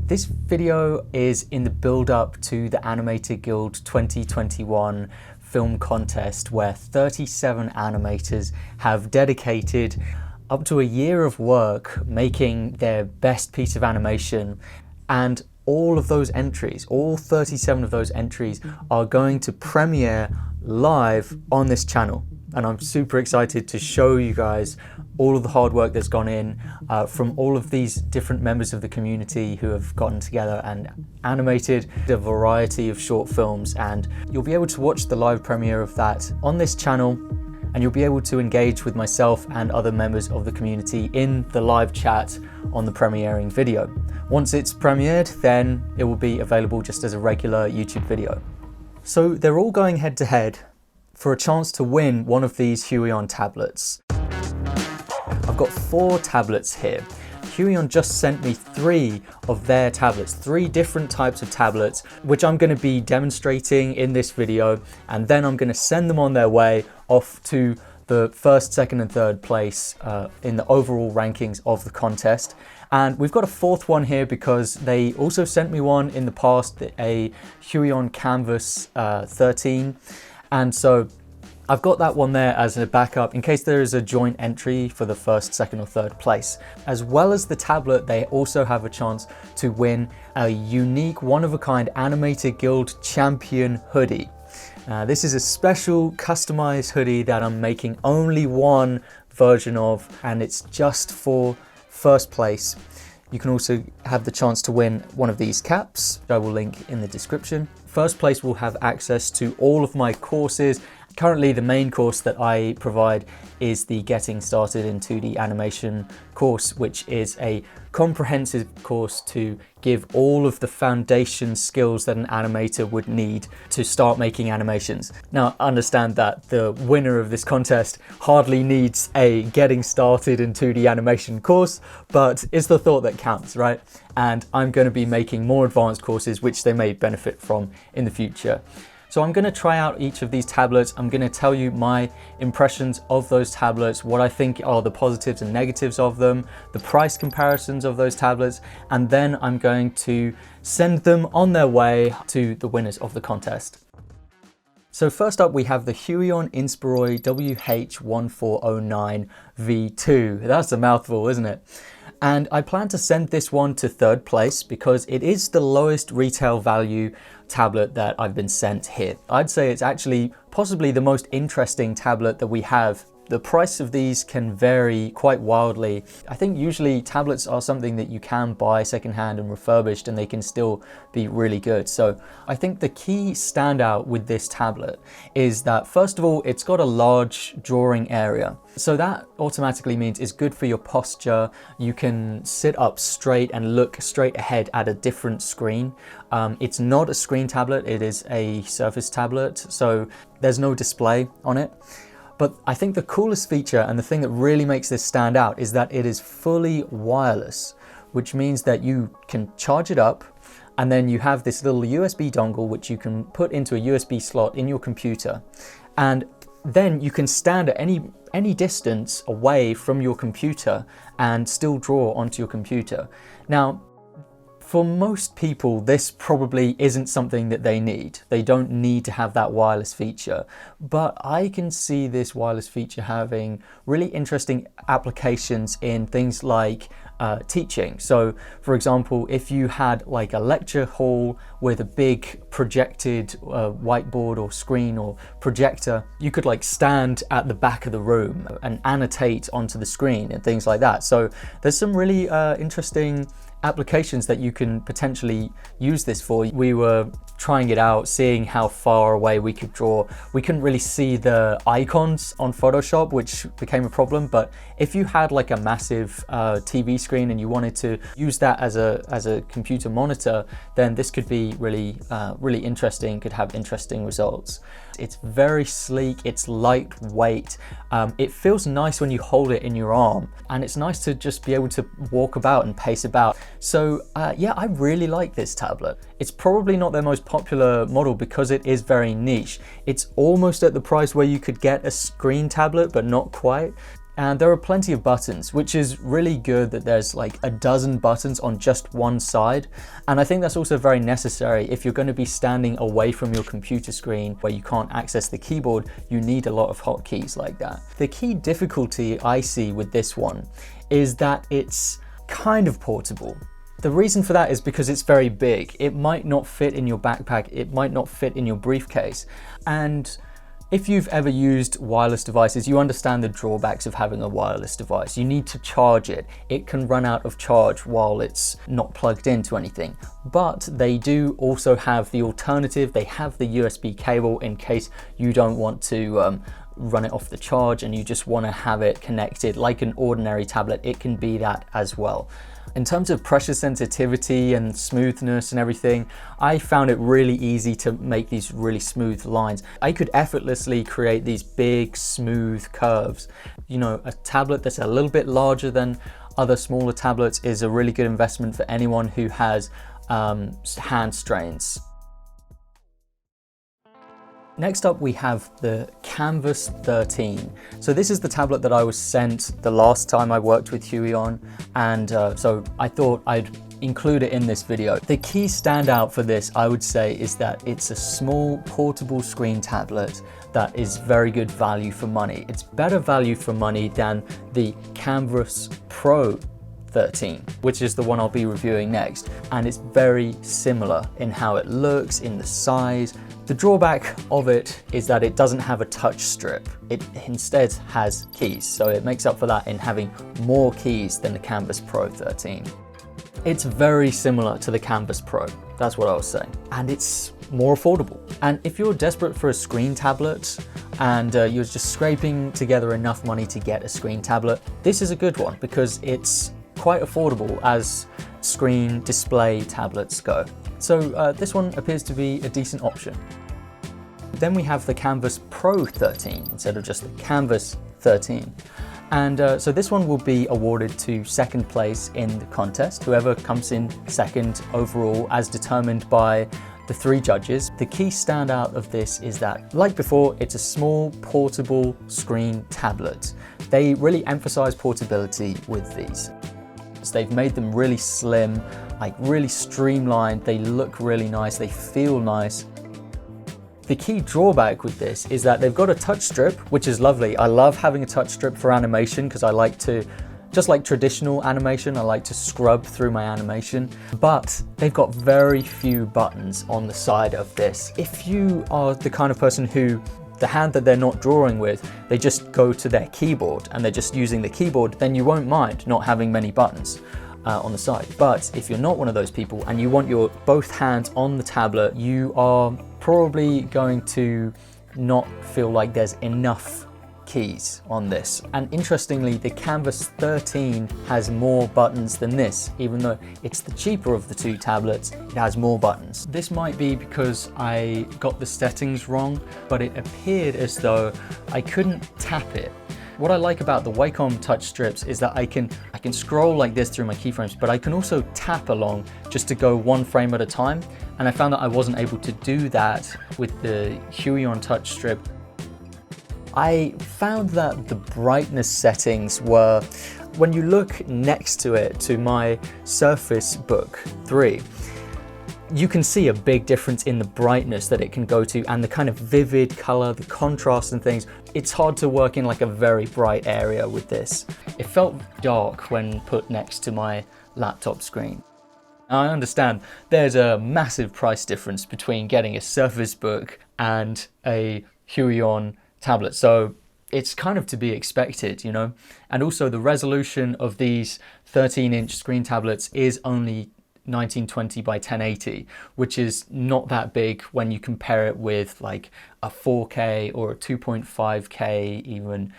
This video is in the build-up to the Animator Guild 2021 film contest, where 37 animators have dedicated up to a year of work making their best piece of animation, and all of those entries, all 37 of those entries, are going to premiere live on this channel. And I'm super excited to show you guys all of the hard work that's gone in from all of these different members of the community who have gotten together and animated a variety of short films. And you'll be able to watch the live premiere of that on this channel, and you'll be able to engage with myself and other members of the community in the live chat on the premiering video. Once it's premiered, then it will be available just as a regular YouTube video. So they're all going head to head for a chance to win one of these Huion tablets. I've got 4 tablets here. Huion just sent me 3 of their tablets, 3 different types of tablets, which I'm going to be demonstrating in this video, and then I'm going to send them on their way off to the first, second and third place in the overall rankings of the contest. And we've got a 4th one here because they also sent me one in the past, a Huion Kamvas 13. And so I've got that one there as a backup in case there is a joint entry for the first, second or third place. As well as the tablet, they also have a chance to win a unique, one-of-a-kind Animator Guild Champion hoodie. This is a special customized hoodie that I'm making only one version of, and it's just for first place. You can also have the chance to win one of these caps, which I will link in the description. First place will have access to all of my courses. Currently, the main course that I provide is the Getting Started in 2D Animation course, which is a comprehensive course to give all of the foundation skills that an animator would need to start making animations. Now, understand that the winner of this contest hardly needs a Getting Started in 2D Animation course, but it's the thought that counts, right? And I'm going to be making more advanced courses which they may benefit from in the future. So I'm going to try out each of these tablets. I'm going to tell you my impressions of those tablets, what I think are the positives and negatives of them, the price comparisons of those tablets, and then I'm going to send them on their way to the winners of the contest. So first up, we have the Huion Inspiroy WH1409 V2. That's a mouthful, isn't it? And I plan to send this one to third place because it is the lowest retail value tablet that I've been sent here. I'd say it's actually possibly the most interesting tablet that we have. The price of these can vary quite wildly. I think usually tablets are something that you can buy secondhand and refurbished, and they can still be really good. So I think the key standout with this tablet is that, first of all, it's got a large drawing area. So that automatically means it's good for your posture. You can sit up straight and look straight ahead at a different screen. It's not a screen tablet, it is a Surface tablet, so there's no display on it. But I think the coolest feature and the thing that really makes this stand out is that it is fully wireless, which means that you can charge it up, and then you have this little USB dongle which you can put into a USB slot in your computer, and then you can stand at any distance away from your computer and still draw onto your computer. Now, for most people, this probably isn't something that they need. They don't need to have that wireless feature, but I can see this wireless feature having really interesting applications in things like teaching. So for example, if you had like a lecture hall with a big projected whiteboard or screen or projector, you could like stand at the back of the room and annotate onto the screen and things like that. So there's some really interesting applications that you can potentially use this for. We were trying it out, seeing how far away we could draw. We couldn't really see the icons on Photoshop, which became a problem, but if you had like a massive TV screen and you wanted to use that as a computer monitor, then this could be really interesting, could have interesting results. It's very sleek, it's lightweight, it feels nice when you hold it in your arm, and it's nice to just be able to walk about and pace about. So yeah, I really like this tablet. It's probably not their most popular model because it is very niche. It's almost at the price where you could get a screen tablet, but not quite. And there are plenty of buttons, which is really good that there's like a dozen buttons on just one side. And I think that's also very necessary if you're going to be standing away from your computer screen where you can't access the keyboard. You need a lot of hotkeys like that. The key difficulty I see with this one is that it's kind of portable. The reason for that is because it's very big. It might not fit in your backpack, it might not fit in your briefcase. And if you've ever used wireless devices, you understand the drawbacks of having a wireless device. You need to charge it. It can run out of charge while it's not plugged into anything. But they do also have the alternative. They have the USB cable in case you don't want to run it off the charge and you just want to have it connected like an ordinary tablet. It can be that as well. In terms of pressure sensitivity and smoothness and everything, I found it really easy to make these really smooth lines. I could effortlessly create these big, smooth curves. You know, a tablet that's a little bit larger than other smaller tablets is a really good investment for anyone who has hand strains. Next up, we have the Kamvas 13. So this is the tablet that I was sent the last time I worked with Huion, and so I thought I'd include it in this video. The key standout for this, I would say, is that it's a small portable screen tablet that is very good value for money. It's better value for money than the Kamvas Pro 13, which is the one I'll be reviewing next. And it's very similar in how it looks, in the size. The drawback of it is that it doesn't have a touch strip. It instead has keys, so it makes up for that in having more keys than the Kamvas Pro 13. It's very similar to the Kamvas Pro, that's what I was saying. And it's more affordable. And if you're desperate for a screen tablet and you're just scraping together enough money to get a screen tablet, this is a good one because it's quite affordable as screen display tablets go. So this one appears to be a decent option. Then we have the Kamvas Pro 13 instead of just the Kamvas 13. And so this one will be awarded to second place in the contest, whoever comes in second overall as determined by the 3 judges. The key standout of this is that, like before, it's a small portable screen tablet. They really emphasize portability with these. So they've made them really slim, like really streamlined. They look really nice, they feel nice. The key drawback with this is that they've got a touch strip, which is lovely. I love having a touch strip for animation because I like to, just like traditional animation, I like to scrub through my animation. But they've got very few buttons on the side of this. If you are the kind of person who, the hand that they're not drawing with, they just go to their keyboard and they're just using the keyboard, then you won't mind not having many buttons on the side. But if you're not one of those people and you want your both hands on the tablet, you are probably going to not feel like there's enough keys on this. And interestingly, the Kamvas 13 has more buttons than this. Even though it's the cheaper of the 2 tablets, it has more buttons. This might be because I got the settings wrong, but it appeared as though I couldn't tap it. What I like about the Wacom touch strips is that I can scroll like this through my keyframes, but I can also tap along just to go 1 frame at a time. And I found that I wasn't able to do that with the Huion touch strip. I found that the brightness settings were, when you look next to it, to my Surface Book 3, you can see a big difference in the brightness that it can go to and the kind of vivid color, the contrast and things. It's hard to work in like a very bright area with this. It felt dark when put next to my laptop screen. I understand there's a massive price difference between getting a Surface Book and a Huion tablet, so it's kind of to be expected, you know. And also the resolution of these 13-inch screen tablets is only 1920 by 1080, which is not that big when you compare it with like a 4K or a 2.5K even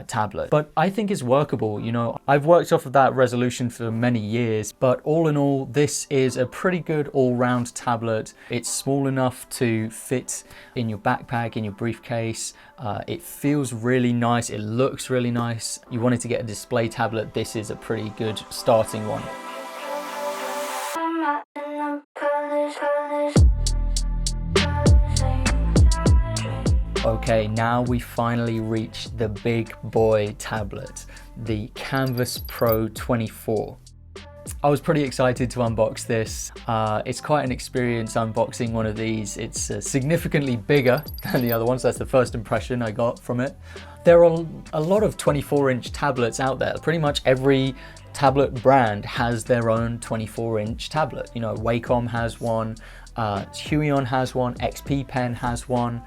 tablet. But I think it's workable, you know. I've worked off of that resolution for many years, but all in all, this is a pretty good all-round tablet. It's small enough to fit in your backpack, in your briefcase. It feels really nice, it looks really nice. You wanted to get a display tablet, this is a pretty good starting one. Okay, now we finally reached the big boy tablet, the Kamvas Pro 24. I was pretty excited to unbox this. It's quite an experience unboxing one of these. It's significantly bigger than the other ones. That's the first impression I got from it. There are a lot of 24-inch tablets out there. Pretty much every tablet brand has their own 24-inch tablet. You know, Wacom has one, Huion has one, XP Pen has one,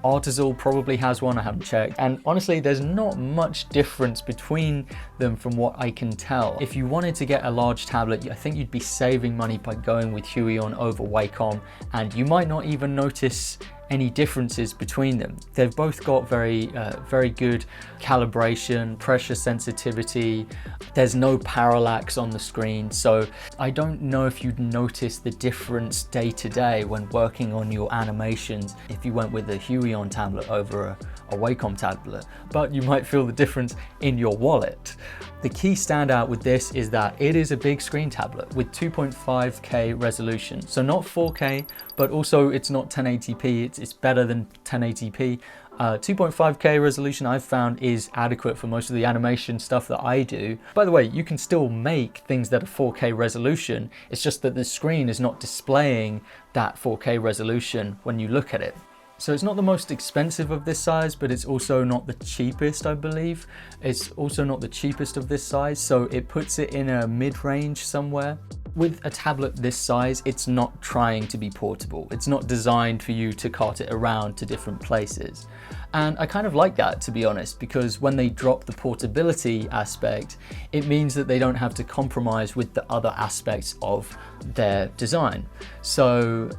Artisol probably has one, I haven't checked. And honestly, there's not much difference between them from what I can tell. If you wanted to get a large tablet, I think you'd be saving money by going with Huion over Wacom, and you might not even notice any differences between them. They've both got very good calibration, pressure sensitivity. There's no parallax on the screen, so I don't know if you'd notice the difference day to day when working on your animations if you went with a Huion tablet over a Wacom tablet, but you might feel the difference in your wallet. The key standout with this is that it is a big screen tablet with 2.5K resolution. So not 4K, but also it's not 1080p, it's better than 1080p. 2.5K resolution I've found is adequate for most of the animation stuff that I do. By the way, you can still make things that are 4K resolution, it's just that the screen is not displaying that 4K resolution when you look at it. So it's not the most expensive of this size, but it's also not the cheapest, I believe. It's also not the cheapest of this size, so it puts it in a mid-range somewhere. With a tablet this size, it's not trying to be portable. It's not designed for you to cart it around to different places. And I kind of like that, to be honest, because when they drop the portability aspect, it means that they don't have to compromise with the other aspects of their design. So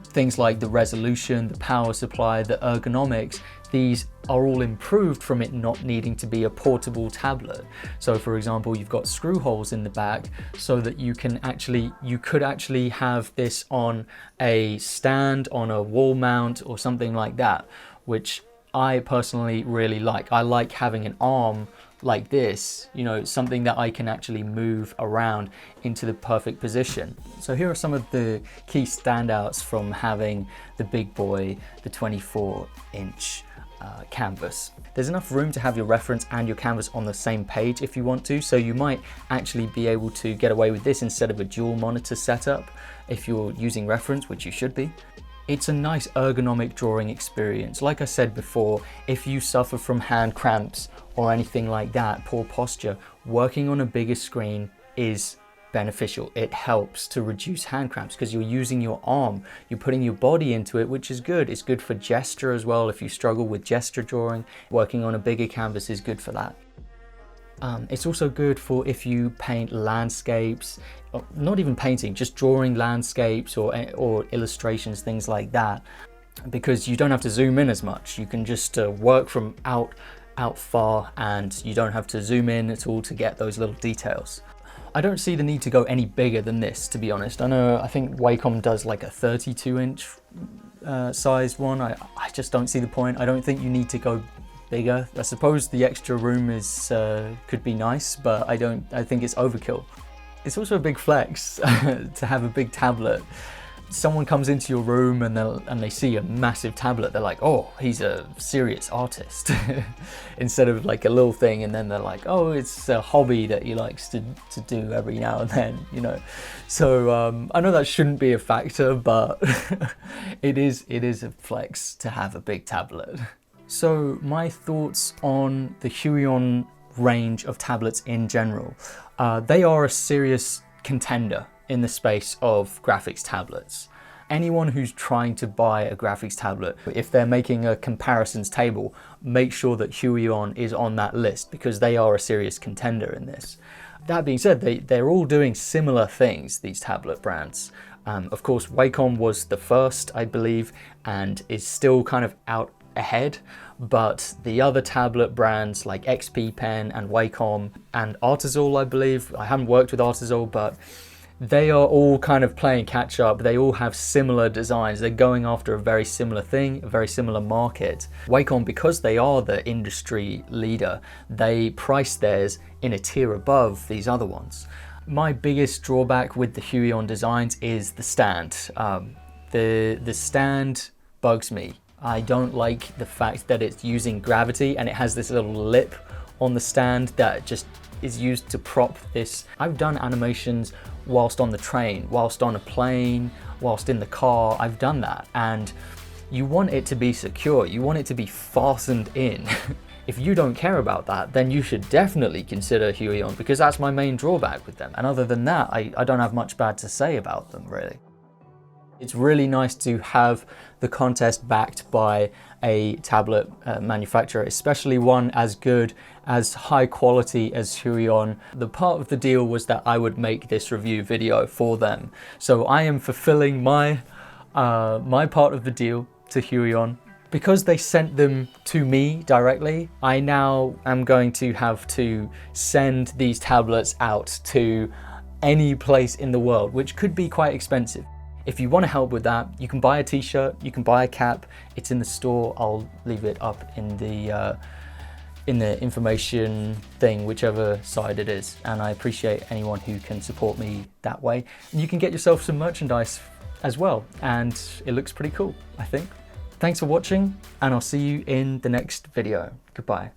things like the resolution, the power supply, the ergonomics, these are all improved from it not needing to be a portable tablet. So for example, you've got screw holes in the back so that you could actually have this on a stand, on a wall mount or something like that, which I personally really like. I like having an arm like this, you know, something that I can actually move around into the perfect position. So here are some of the key standouts from having the big boy, the 24-inch canvas. There's enough room to have your reference and your canvas on the same page if you want to, so you might actually be able to get away with this instead of a dual monitor setup if you're using reference, which you should be. It's a nice ergonomic drawing experience. Like I said before, if you suffer from hand cramps or anything like that, poor posture, working on a bigger screen is beneficial. It helps to reduce hand cramps because you're using your arm, you're putting your body into it, which is good. It's good for gesture as well. If you struggle with gesture drawing, working on a bigger canvas is good for that. It's also good for if you paint landscapes, not even painting, just drawing landscapes or illustrations, things like that, because you don't have to zoom in as much. You can just work from out far, and you don't have to zoom in at all to get those little details. I don't see the need to go any bigger than this, to be honest. I think Wacom does like a 32-inch sized one. I just don't see the point. I don't think you need to go bigger. I suppose the extra room is could be nice, but I think it's overkill. It's also a big flex to have a big tablet. Someone comes into your room and they see a massive tablet, they're like, oh, he's a serious artist. Instead of like a little thing, and then they're like, oh, it's a hobby that he likes to do every now and then, you know. So I know that shouldn't be a factor, but it is a flex to have a big tablet. So my thoughts on the Huion range of tablets in general. They are a serious contender in the space of graphics tablets. Anyone who's trying to buy a graphics tablet, if they're making a comparisons table, make sure that Huion is on that list because they are a serious contender in this. That being said, they're all doing similar things, these tablet brands. Of course, Wacom was the first, I believe, and is still kind of out ahead, but the other tablet brands like XP Pen and Wacom and Artisol, I believe, I haven't worked with Artisol, but they are all kind of playing catch up. They all have similar designs. They're going after a very similar thing, a very similar market. Wacom, because they are the industry leader, they price theirs in a tier above these other ones. My biggest drawback with the Huion designs is the stand. The stand bugs me. I don't like the fact that it's using gravity and it has this little lip on the stand that just is used to prop this. I've done animations whilst on the train, whilst on a plane, whilst in the car. I've done that, and you want it to be secure. You want it to be fastened in. If you don't care about that, then you should definitely consider Huion, because that's my main drawback with them. And other than that, I don't have much bad to say about them, really. It's really nice to have the contest backed by a tablet manufacturer, especially one as good, as high quality as Huion. The part of the deal was that I would make this review video for them. So I am fulfilling my part of the deal to Huion. Because they sent them to me directly, I now am going to have to send these tablets out to any place in the world, which could be quite expensive. If you want to help with that, you can buy a t-shirt, you can buy a cap. It's in the store. I'll leave it up in the information thing, whichever side it is. And I appreciate anyone who can support me that way. And you can get yourself some merchandise as well. And it looks pretty cool, I think. Thanks for watching, and I'll see you in the next video. Goodbye.